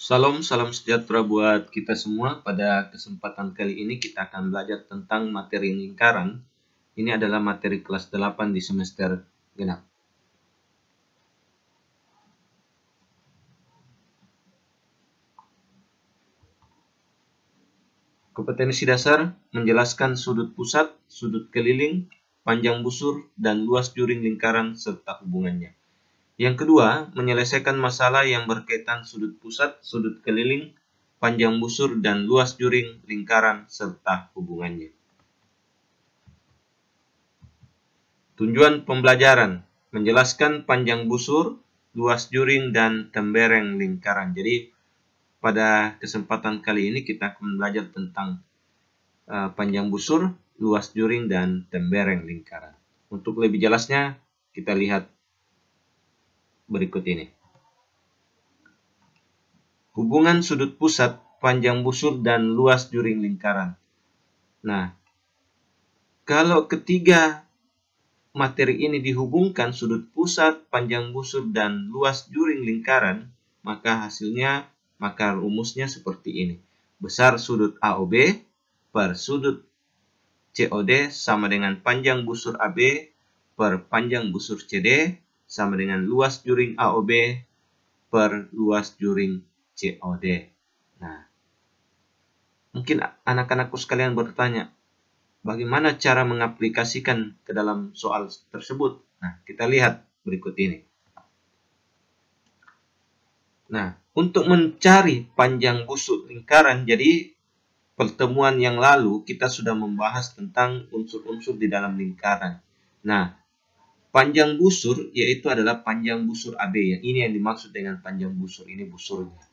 Salam sejahtera buat kita semua. Pada kesempatan kali ini kita akan belajar tentang materi lingkaran. Ini adalah materi kelas 8 di semester genap. Kompetensi dasar menjelaskan sudut pusat, sudut keliling, panjang busur, dan luas juring lingkaran serta hubungannya. Yang kedua, menyelesaikan masalah yang berkaitan sudut pusat, sudut keliling, panjang busur, dan luas juring lingkaran serta hubungannya. Tujuan pembelajaran, menjelaskan panjang busur, luas juring, dan tembereng lingkaran. Jadi, pada kesempatan kali ini kita akan belajar tentang panjang busur, luas juring, dan tembereng lingkaran. Untuk lebih jelasnya, kita lihat berikut ini. Hubungan sudut pusat, panjang busur, dan luas juring lingkaran. Nah, kalau ketiga materi ini dihubungkan sudut pusat, panjang busur, dan luas juring lingkaran, maka rumusnya seperti ini. Besar sudut AOB per sudut COD sama dengan panjang busur AB per panjang busur CD sama dengan luas juring AOB per luas juring COD. Nah, mungkin anak-anakku sekalian bertanya, bagaimana cara mengaplikasikan ke dalam soal tersebut? Nah, kita lihat berikut ini. Nah, untuk mencari panjang busur lingkaran, jadi pertemuan yang lalu kita sudah membahas tentang unsur-unsur di dalam lingkaran. Nah, panjang busur yaitu adalah panjang busur AB. Ini yang dimaksud dengan panjang busur, ini busurnya.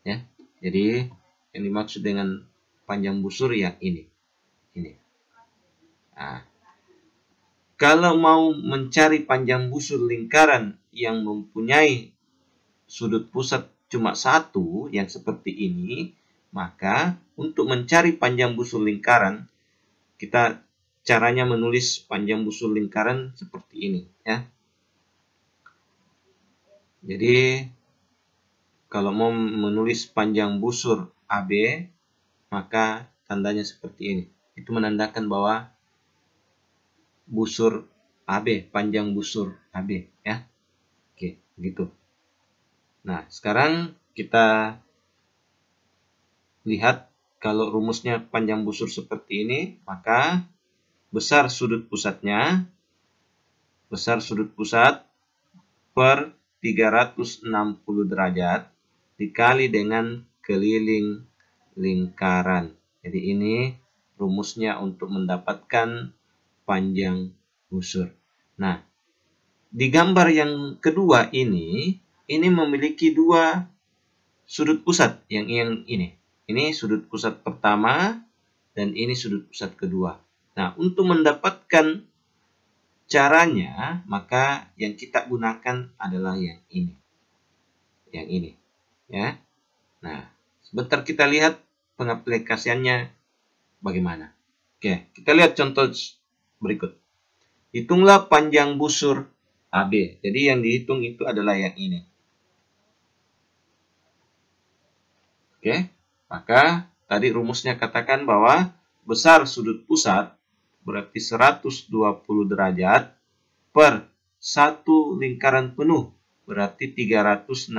Ya. Jadi, yang dimaksud dengan panjang busur yang ini. Nah, kalau mau mencari panjang busur lingkaran yang mempunyai sudut pusat cuma satu, yang seperti ini, maka untuk mencari panjang busur lingkaran, kita caranya menulis panjang busur lingkaran seperti ini, ya. Jadi, kalau mau menulis panjang busur AB, maka tandanya seperti ini. Itu menandakan bahwa busur AB, panjang busur AB, ya. Oke, gitu. Nah, sekarang kita lihat kalau rumusnya panjang busur seperti ini, maka besar sudut pusat per 360 derajat dikali dengan keliling lingkaran. Jadi ini rumusnya untuk mendapatkan panjang busur. Nah, di gambar yang kedua ini memiliki dua sudut pusat yang ini. Ini sudut pusat pertama dan ini sudut pusat kedua. Nah, untuk mendapatkan caranya, maka yang kita gunakan adalah yang ini. Yang ini, ya. Nah, sebentar kita lihat pengaplikasiannya bagaimana. Oke, kita lihat contoh berikut. Hitunglah panjang busur AB. Jadi yang dihitung itu adalah yang ini. Oke, maka tadi rumusnya katakan bahwa besar sudut pusat berarti 120 derajat per satu lingkaran penuh berarti 360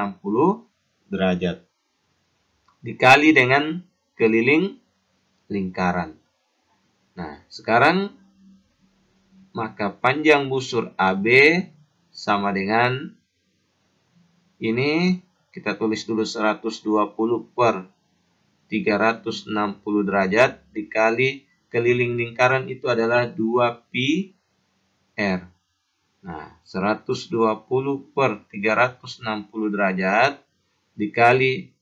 derajat dikali dengan keliling lingkaran. Nah, sekarang maka panjang busur AB sama dengan ini, kita tulis dulu 120 per 360 derajat dikali keliling lingkaran itu adalah 2pi R. Nah, 120 per 360 derajat dikali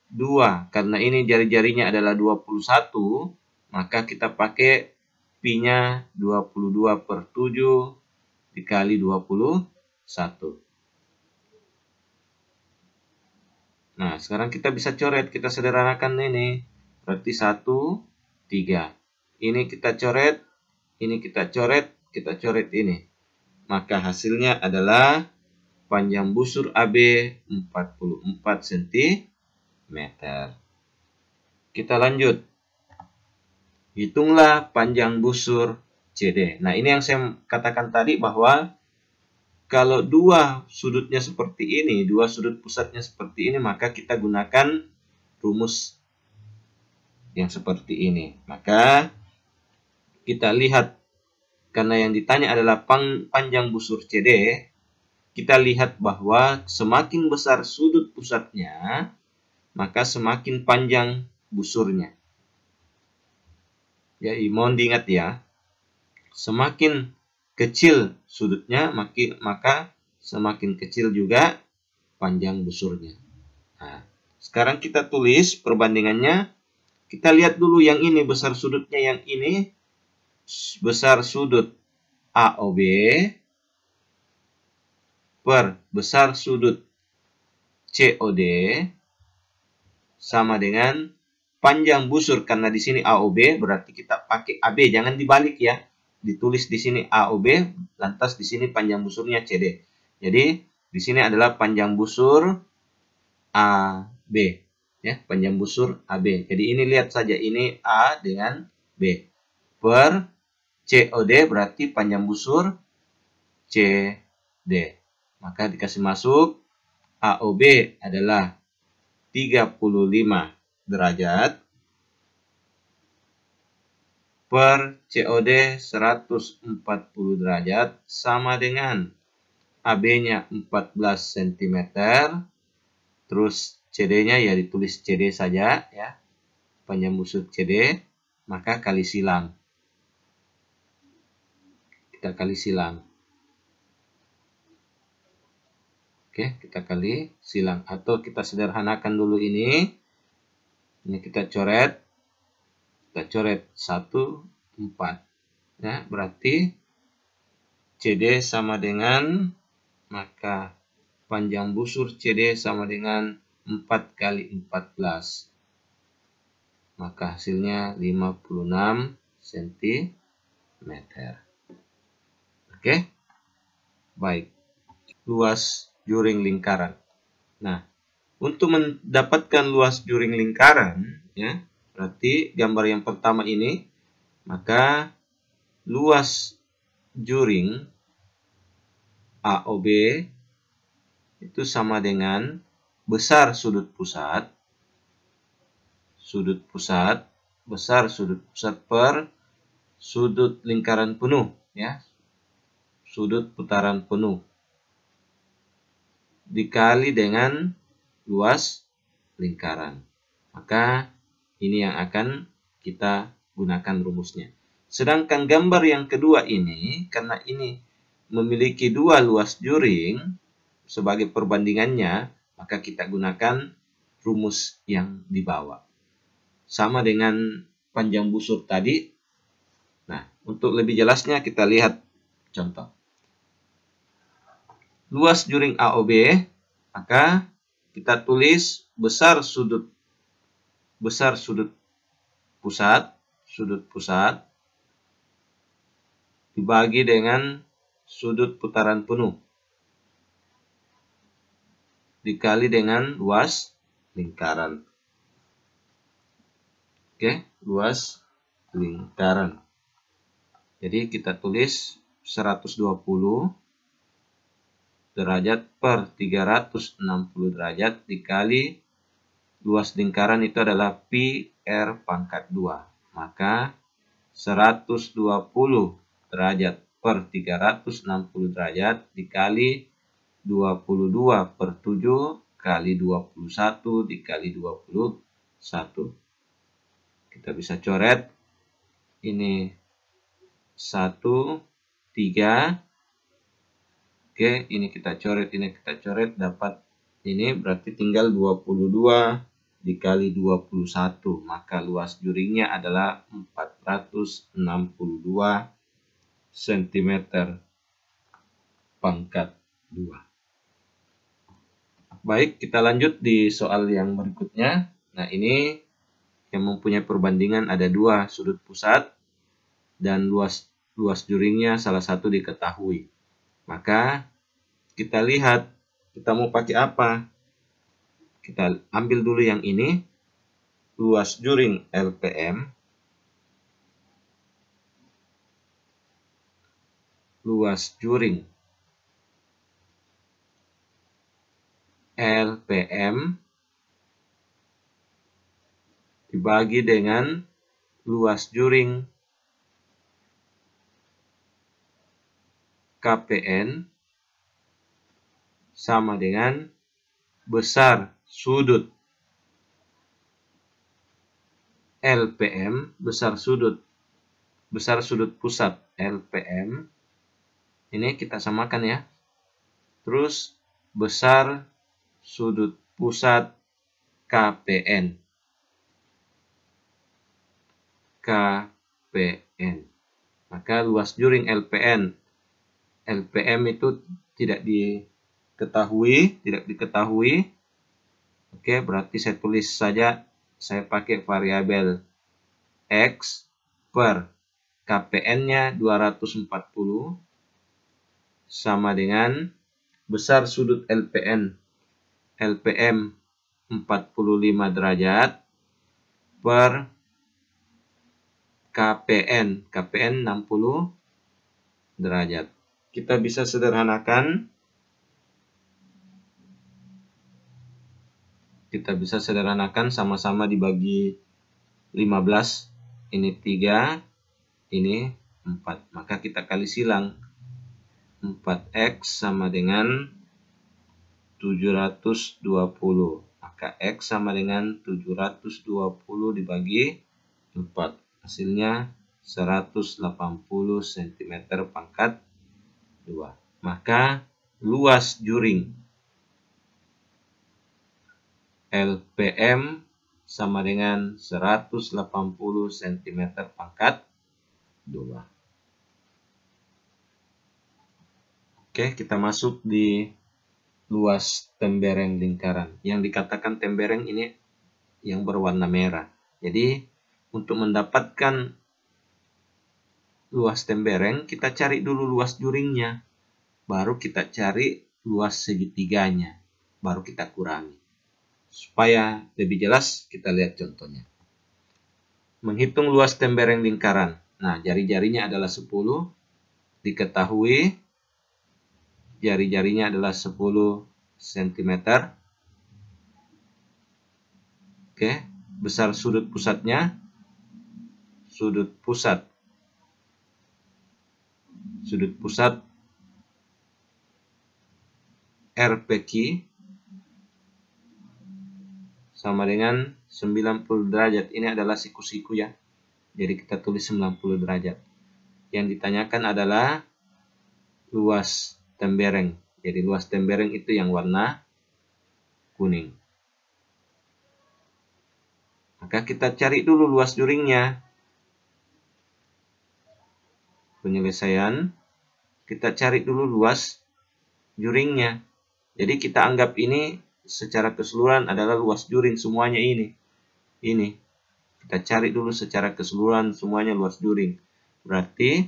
2. Karena ini jari-jarinya adalah 21, maka kita pakai pi-nya 22 per 7 dikali 21. Nah, sekarang kita bisa coret, kita sederhanakan ini. Berarti 1, 3. Ini kita coret, ini kita coret ini. Maka hasilnya adalah panjang busur AB 44 cm. meter. Kita lanjut. Hitunglah panjang busur CD. Nah, ini yang saya katakan tadi bahwa kalau dua sudutnya seperti ini, dua sudut pusatnya seperti ini, maka kita gunakan rumus yang seperti ini. Maka kita lihat, karena yang ditanya adalah panjang busur CD, kita lihat bahwa semakin besar sudut pusatnya, maka semakin panjang busurnya. Ya, mohon diingat ya, semakin kecil sudutnya, maka semakin kecil juga panjang busurnya. Nah, sekarang kita tulis perbandingannya. Kita lihat dulu yang ini, besar sudutnya yang ini, besar sudut AOB per besar sudut COD sama dengan panjang busur. Karena di sini AOB, berarti kita pakai AB, jangan dibalik ya. Ditulis di sini AOB, lantas di sini panjang busurnya CD. Jadi di sini adalah panjang busur AB, ya, panjang busur AB. Jadi ini lihat saja, ini A dengan B per COD, berarti panjang busur CD. Maka dikasih masuk AOB adalah 35 derajat per COD 140 derajat sama dengan AB-nya 14 cm. Terus CD-nya ya ditulis CD saja ya. Panjang busur CD, maka kali silang. Kita kali silang. Oke, kita kali silang. Atau kita sederhanakan dulu ini. Ini kita coret. Kita coret 1, 4. Ya, berarti CD sama dengan, maka panjang busur CD sama dengan 4 kali 14. Maka hasilnya 56 cm. Oke. Baik. Luas juring lingkaran. Nah, untuk mendapatkan luas juring lingkaran, ya, berarti gambar yang pertama ini, maka luas juring AOB itu sama dengan besar sudut pusat, besar sudut pusat per sudut lingkaran penuh, ya, sudut putaran penuh, dikali dengan luas lingkaran. Maka ini yang akan kita gunakan rumusnya. Sedangkan gambar yang kedua ini, karena ini memiliki dua luas juring sebagai perbandingannya, maka kita gunakan rumus yang di bawah. Sama dengan panjang busur tadi. Nah, untuk lebih jelasnya kita lihat contoh. Luas juring AOB, maka kita tulis besar sudut pusat dibagi dengan sudut putaran penuh dikali dengan luas lingkaran. Oke, luas lingkaran. Jadi kita tulis 120 derajat per 360 derajat dikali luas lingkaran itu adalah pi R pangkat 2. Maka 120 derajat per 360 derajat dikali 22 per 7 kali 21 dikali 21. Kita bisa coret. Ini 1, 3. Oke, ini kita coret, dapat ini, berarti tinggal 22 dikali 21. Maka luas juringnya adalah 462 cm pangkat 2. Baik, kita lanjut di soal yang berikutnya. Nah, ini yang mempunyai perbandingan ada dua sudut pusat dan luas juringnya salah satu diketahui. Maka kita lihat kita mau pakai apa. Kita ambil dulu yang ini. Luas juring LPM. Luas juring LPM dibagi dengan luas juring KPN sama dengan besar sudut LPM, besar sudut pusat LPM. Ini kita samakan ya. Terus besar sudut pusat KPN. Maka luas juring LPM itu tidak diketahui. Oke, berarti saya tulis saja, saya pakai variabel X per KPN-nya 240 sama dengan besar sudut LPM 45 derajat per KPN 60 derajat. Kita bisa sederhanakan. Sama-sama dibagi 15. Ini 3, ini 4. Maka kita kali silang. 4X sama dengan 720. Maka X sama dengan 720 dibagi 4. Hasilnya 180 cm pangkat 2. Maka luas juring LPM sama dengan 180 cm pangkat 2. Oke, kita masuk di luas tembereng lingkaran. Yang dikatakan tembereng ini yang berwarna merah. Jadi, untuk mendapatkan luas tembereng, kita cari dulu luas juringnya. Baru kita cari luas segitiganya. Baru kita kurangi. Supaya lebih jelas, kita lihat contohnya. Menghitung luas tembereng lingkaran. Nah, jari-jarinya adalah 10. Diketahui jari-jarinya adalah 10 cm. Oke, besar sudut pusatnya. Sudut pusat RPQ sama dengan 90 derajat. Ini adalah siku-siku ya. Jadi kita tulis 90 derajat. Yang ditanyakan adalah luas tembereng. Jadi luas tembereng itu yang warna kuning. Maka kita cari dulu luas juringnya. Penyelesaian. Kita cari dulu luas juringnya. Jadi kita anggap ini secara keseluruhan adalah luas juring semuanya ini. Ini. Kita cari dulu secara keseluruhan semuanya luas juring. Berarti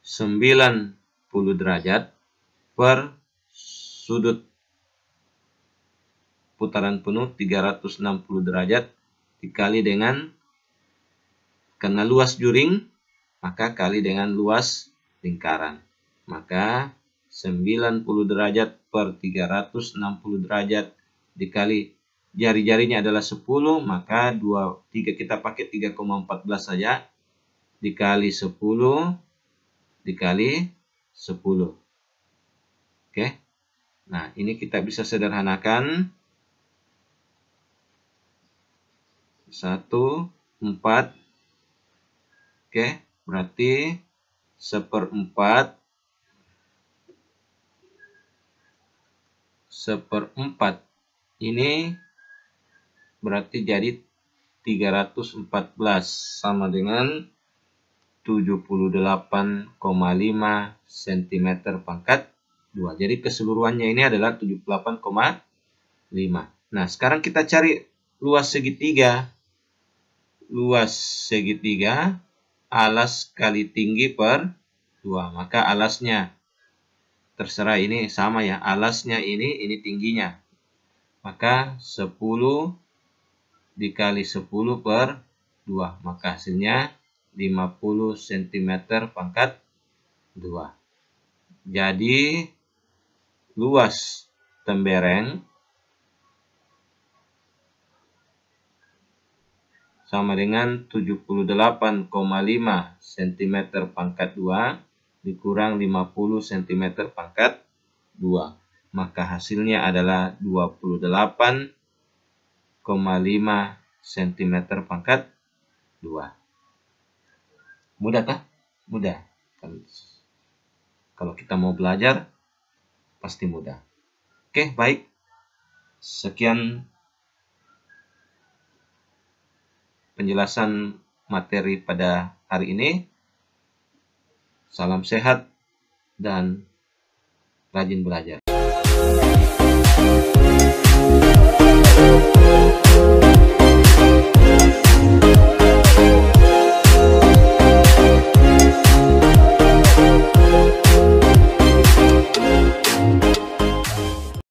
90 derajat per sudut putaran penuh 360 derajat dikali dengan, karena luas juring, maka kali dengan luas lingkaran. Maka 90 derajat per 360 derajat dikali jari-jarinya adalah 10, maka 3 kita pakai 3,14 saja dikali 10 dikali 10. Oke. Nah, ini kita bisa sederhanakan. 1, 4. Oke, berarti 1/4 ini berarti jadi 314 sama dengan 78,5 cm pangkat 2. Jadi keseluruhannya ini adalah 78,5. Nah, sekarang kita cari luas segitiga. Luas segitiga alas kali tinggi per 2. Maka alasnya terserah, ini sama ya, alasnya ini tingginya. Maka 10 dikali 10 per 2. Maka hasilnya 50 cm pangkat 2. Jadi luas tembereng sama dengan 78,5 cm pangkat 2 dikurang 50 cm pangkat 2. Maka hasilnya adalah 28,5 cm pangkat 2. Mudah kah? Mudah. Kalau kita mau belajar, pasti mudah. Oke, baik. Sekian penjelasan materi pada hari ini. Salam sehat dan rajin belajar.